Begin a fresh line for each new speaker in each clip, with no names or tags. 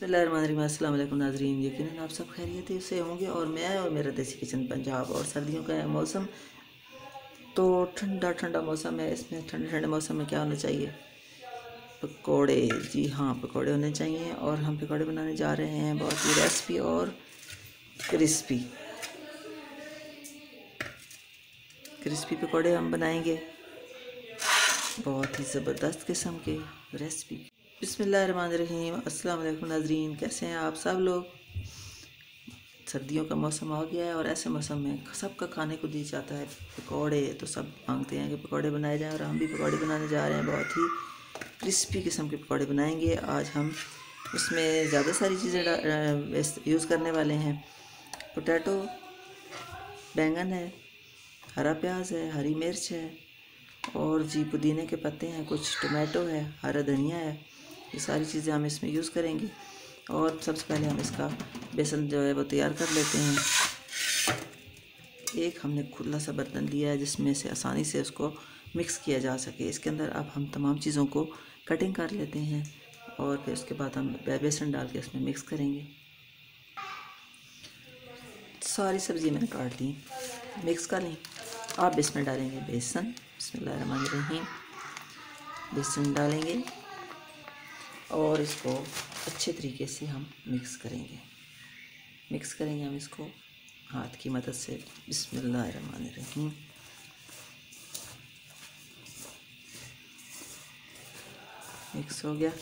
बिस्मिल्लाहिर्रहमानिर्रहीम। अस्सलाम वालेकुम नाज़रीन, यकीनन आप सब खैरियत से होंगे और मैं और मेरा देसी किचन पंजाब। और सर्दियों का मौसम तो ठंडा ठंडा मौसम है। इसमें ठंडे ठंडे मौसम में क्या होना चाहिए? पकोड़े। जी हाँ, पकोड़े होने चाहिए। और हम पकोड़े बनाने जा रहे हैं, बहुत ही रेसिपी और क्रिस्पी क्रिस्पी पकोड़े हम बनाएंगे, बहुत ही ज़बरदस्त किस्म के रेसिपी। बिस्मिल्लाहिर्रहमानिर्रहीम। अस्सलाम वालेकुम नाज़रीन, कैसे हैं आप सब लोग? सर्दियों का मौसम आ गया है और ऐसे मौसम में सबका खाने को दी जाता है पकोड़े। तो सब मांगते हैं कि पकोड़े बनाए जाएं और हम भी पकोड़े बनाने जा रहे हैं। बहुत ही क्रिस्पी किस्म के पकोड़े बनाएंगे आज हम। इसमें ज़्यादा सारी चीज़ें यूज़ करने वाले हैं। पोटैटो, बैंगन है, हरा प्याज है, हरी मिर्च है, और जी पुदीने के पत्ते हैं, कुछ टमाटो है, हरा धनिया है। ये सारी चीज़ें हम इसमें यूज़ करेंगे। और सबसे पहले हम इसका बेसन जो है वो तैयार कर लेते हैं। एक हमने खुला सा बर्तन लिया है जिसमें से आसानी से उसको मिक्स किया जा सके। इसके अंदर अब हम तमाम चीज़ों को कटिंग कर लेते हैं और फिर उसके बाद हम बेसन डाल के इसमें मिक्स करेंगे। सारी सब्ज़ी मैंने काट ली, मिक्स कर ली। अब इसमें डालेंगे बेसन। बिस्मिल्लाहिर्रहमानिर्रहीम। बेसन डालेंगे और इसको अच्छे तरीके से हम मिक्स करेंगे हम इसको हाथ की मदद से। बिस्मिल्लाहिर्रहमानिर्रहीम। मिक्स हो गया।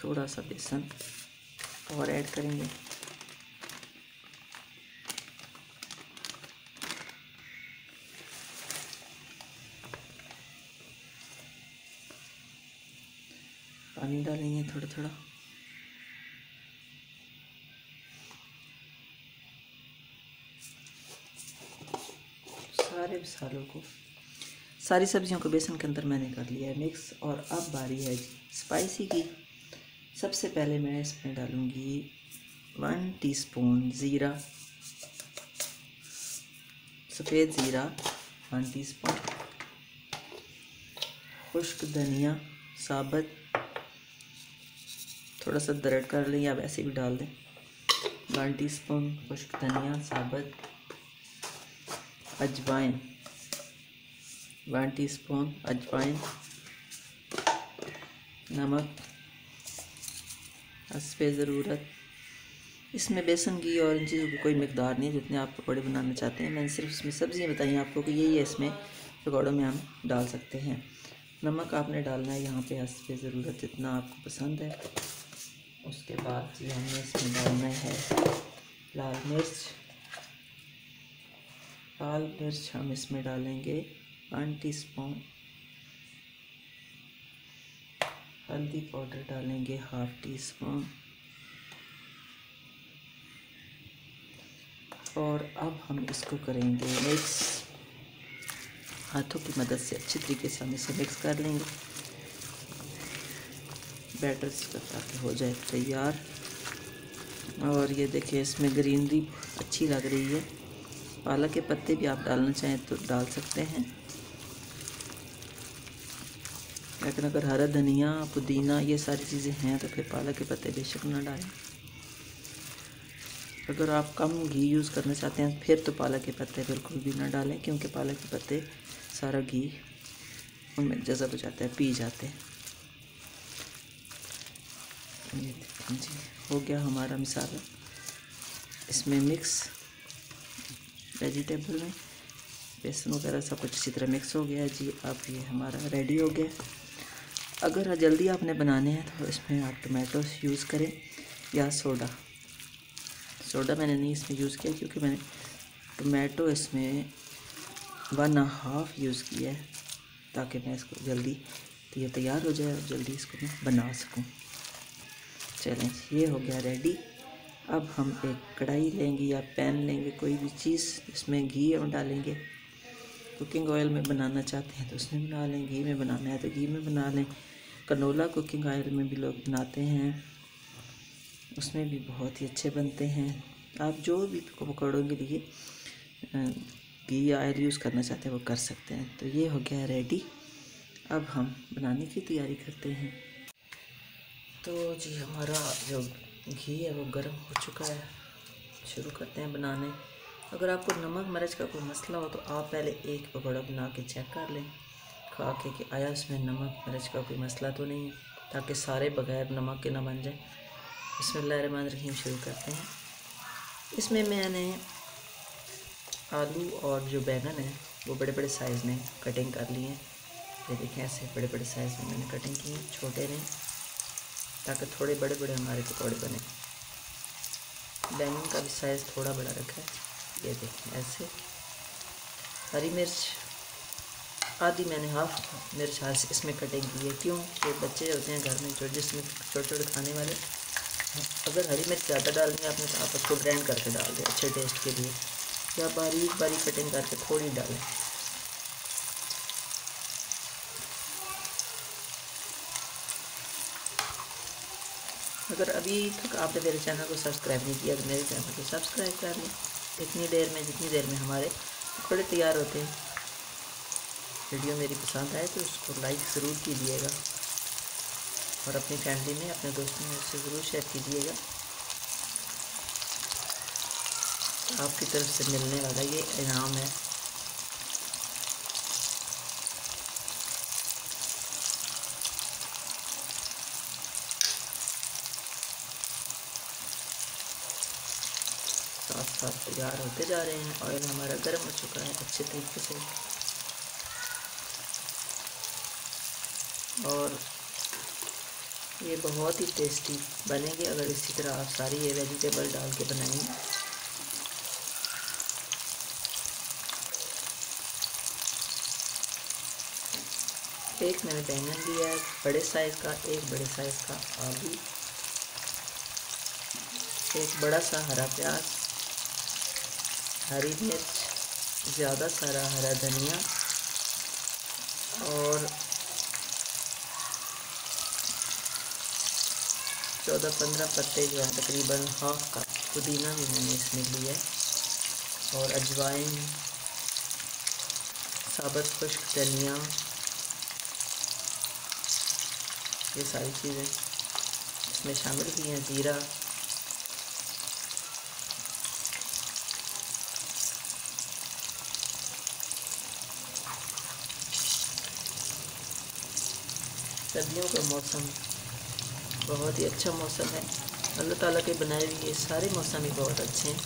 थोड़ा सा बेसन और ऐड करेंगे। पानी डालेंगे थोड़ा थोड़ा। सारे मसालों को, सारी सब्जियों को बेसन के अंदर मैंने कर लिया है मिक्स। और अब बारी है स्पाइसी की। सबसे पहले मैं इसमें डालूँगी 1 टीस्पून ज़ीरा, सफ़ेद ज़ीरा 1 टीस्पून, खुश्क धनिया साबुत, थोड़ा सा दरड़ कर लें या वैसे भी डाल दें। 1 टीस्पून खुश्क धनिया साबुत, अजवाइन 1 टीस्पून अजवाइन, नमक हस्बे ज़रूरत। इसमें बेसन की और इन चीज़ों की कोई मिकदार नहीं है, जितने आप पकौड़े बनाना चाहते हैं। मैंने सिर्फ इसमें सब्ज़ियाँ बताई आपको कि यही है इसमें पकौड़ों में हम डाल सकते हैं। नमक आपने डालना है यहाँ पे हस्बे ज़रूरत, जितना आपको पसंद है। उसके बाद जी हमने इसमें डालना है लाल मिर्च हम इसमें डालेंगे 1 टीस्पून। हल्दी पाउडर डालेंगे 1/2 टीस्पून। और अब हम इसको करेंगे मिक्स। हाथों की मदद से अच्छी तरीके से हम इसे मिक्स कर लेंगे। बैटर ताकि हो जाए तैयार। और ये देखिए इसमें ग्रीनरी अच्छी लग रही है। पालक के पत्ते भी आप डालना चाहें तो डाल सकते हैं, लेकिन अगर हरा धनिया पुदीना ये सारी चीज़ें हैं तो फिर पालक के पत्ते बेशक ना डालें। अगर आप कम घी यूज़ करना चाहते हैं फिर तो पालक के पत्ते बिल्कुल भी ना डालें, क्योंकि पालक के पत्ते सारा घी उनमें जज़ब हो जाता है, पी जाते हैं। ये देखिए जी हो गया हमारा मसाला इसमें मिक्स। वेजिटेबल में बेसन वगैरह सब कुछ अच्छी तरह मिक्स हो गया है जी। अब ये हमारा रेडी हो गया। अगर जल्दी आपने बनाने हैं तो इसमें आप टमाटो यूज़ करें या सोडा मैंने नहीं इसमें यूज़ किया, क्योंकि मैंने टमाटो इसमें 1.5 यूज़ किया है, ताकि मैं इसको जल्दी तो ये तैयार हो जाए और जल्दी इसको मैं बना सकूं। चलें ये हो गया रेडी। अब हम एक कढ़ाई लेंगे या पैन लेंगे, कोई भी चीज़, इसमें घी हम डालेंगे। कुकिंग ऑयल में बनाना चाहते हैं तो उसमें बना लें, घी में बनाना है तो घी में बना लें। कनोला कुकिंग ऑयल में भी लोग बनाते हैं, उसमें भी बहुत ही अच्छे बनते हैं। आप जो भी पकौड़ों के लिए घी या ऑयल यूज़ करना चाहते हैं वो कर सकते हैं। तो ये हो गया रेडी। अब हम बनाने की तैयारी करते हैं। तो जी हमारा जो घी है वो गर्म हो चुका है, शुरू करते हैं बनाने। अगर आपको नमक मिर्च का कोई मसला हो तो आप पहले एक पकौड़ा बना के चेक कर लें, खा के कि आया उसमें नमक मिर्च का कोई मसला तो नहीं है, ताकि सारे बगैर नमक के ना बन जाए। बिस्मिल्लाहिर्रहमानिर्रहीम शुरू करते हैं। इसमें मैंने आलू और जो बैंगन है वो बड़े बड़े साइज़ में कटिंग कर लिए हैं। ये देखें, ऐसे बड़े बड़े साइज़ में मैंने कटिंग की है, छोटे नहीं, ताकि थोड़े बड़े बड़े हमारे पकौड़े बने। बैंगन का भी साइज़ थोड़ा बड़ा रखा है, ये देखें ऐसे। हरी मिर्च आधी मैंने हाफ मिर्च इसमें कटिंग की है, क्यों कि बच्चे होते हैं घर में जो जिसमें छोटे छोटे खाने वाले, अगर हरी मिर्च ज़्यादा डालनी है आपने तो आप उसको ग्राइंड करके डाल दें अच्छे टेस्ट के लिए, या बारीक बारीक कटिंग करके थोड़ी डालें। अगर अभी तक आपने मेरे चैनल को सब्सक्राइब नहीं किया तो मेरे चैनल को सब्सक्राइब कर लें। जितनी देर में हमारे पकौड़े तैयार होते हैं। वीडियो मेरी पसंद आए तो उसको लाइक ज़रूर कीजिएगा और अपनी फैमिली में अपने दोस्तों में उससे ज़रूर शेयर कीजिएगा। आपकी तरफ से मिलने वाला ये इनाम है। साथ साथ तैयार होते जा रहे हैं। ऑयल हमारा गर्म हो चुका है अच्छे तरीके से, और ये बहुत ही टेस्टी बनेंगे अगर इसी तरह आप सारी ये वेजिटेबल डाल के बनाएंगे। एक मैंने बैंगन लिया है बड़े साइज़ का, एक बड़े साइज़ का आलू, एक बड़ा सा हरा प्याज, हरी मिर्च, ज़्यादा सारा हरा धनिया, और 14-15 पत्ते जो है तकरीबन हाफ का पुदीना भी मैंने इसमें लिया है, और अजवाइन, साबुत खुश्क धनिया, ये सारी चीज़ें इसमें शामिल की हैं। ज़ीरा, सर्दियों का मौसम बहुत ही अच्छा मौसम है। अल्लाह ताला के बनाए हुए ये सारे मौसम ही बहुत अच्छे हैं,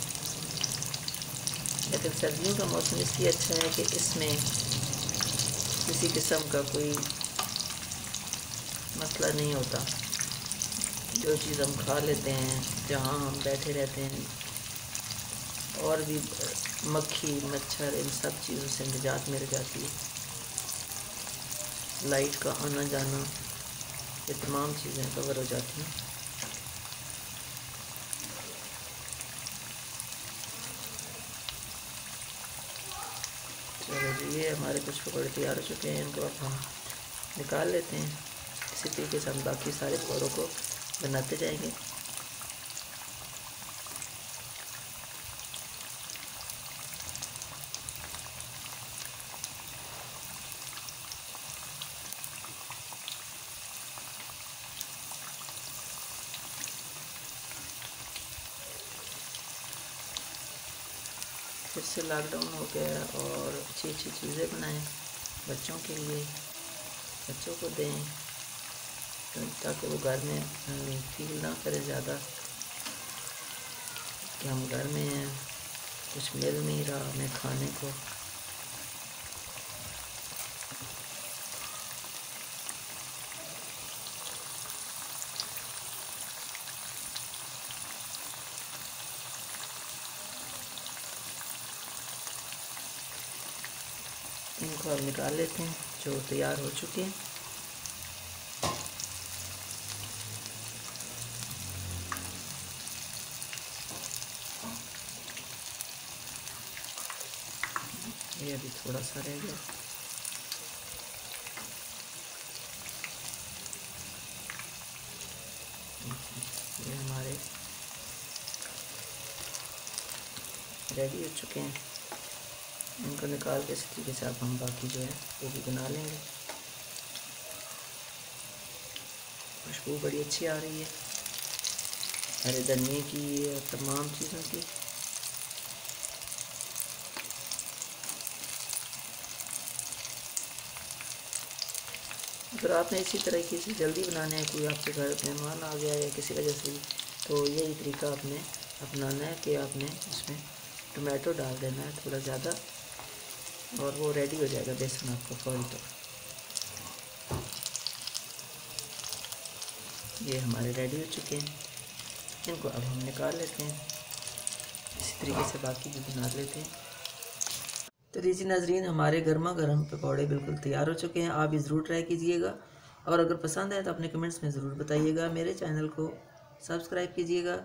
लेकिन सर्दियों का मौसम इसलिए अच्छा है कि इसमें किसी किस्म का कोई मसला नहीं होता। जो चीज़ हम खा लेते हैं, जहाँ हम बैठे रहते हैं, और भी मक्खी मच्छर इन सब चीज़ों से निजात मिल जाती है। लाइट का आना जाना, ये तमाम चीज़ें कवर हो जाती हैं। चलो जी, ये हमारे कुछ पकौड़े तैयार हो चुके हैं, इनको अब हम निकाल लेते हैं। इसी तरीके से हम बाकी सारे पकौड़ों को बनाते जाएंगे। फिर से लॉकडाउन हो गया और अच्छी अच्छी चीज़ें बनाएं बच्चों के लिए, बच्चों को दें, ताकि वो घर में फील ना करे ज़्यादा कि हम घर में हैं, कुछ मिल नहीं रहा हमें खाने को। इनको अब निकाल लेते हैं जो तैयार हो चुके हैं। ये अभी थोड़ा सा रह गया। ये हमारे रेडी हो चुके हैं। इनको निकाल के इसी तरीके से अब हम बाकी जो है वो भी बना लेंगे। खुशबू बड़ी अच्छी आ रही है हरे धनिए की और तमाम चीज़ों की। अगर आपने इसी तरीके से जल्दी बनाना है, कोई आपके घर मेहमान आ गया या किसी वजह से, तो यही तरीका आपने अपनाना है कि आपने इसमें टमाटो डाल देना है थोड़ा ज़्यादा, और वो रेडी हो जाएगा बेसन आपका फौरी तौर। ये हमारे रेडी हो चुके हैं, इनको अब हम निकाल लेते हैं। इसी तरीके से बाकी भी बना लेते हैं। तो लीजिए नाजरीन, हमारे गर्मा गर्म पकौड़े बिल्कुल तैयार हो चुके हैं। आप भी ज़रूर ट्राई कीजिएगा, और अगर पसंद आए तो अपने कमेंट्स में ज़रूर बताइएगा। मेरे चैनल को सब्सक्राइब कीजिएगा,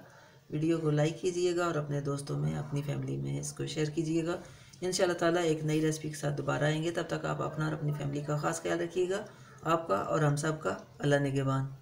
वीडियो को लाइक कीजिएगा, और अपने दोस्तों में, अपनी फैमिली में इसको शेयर कीजिएगा। इंशाल्लाह ताला एक नई रेसिपी के साथ दोबारा आएंगे। तब तक आप अपना और अपनी फैमिली का ख़ास ख्याल रखिएगा। आपका और हम सब का अल्लाह निगहबान।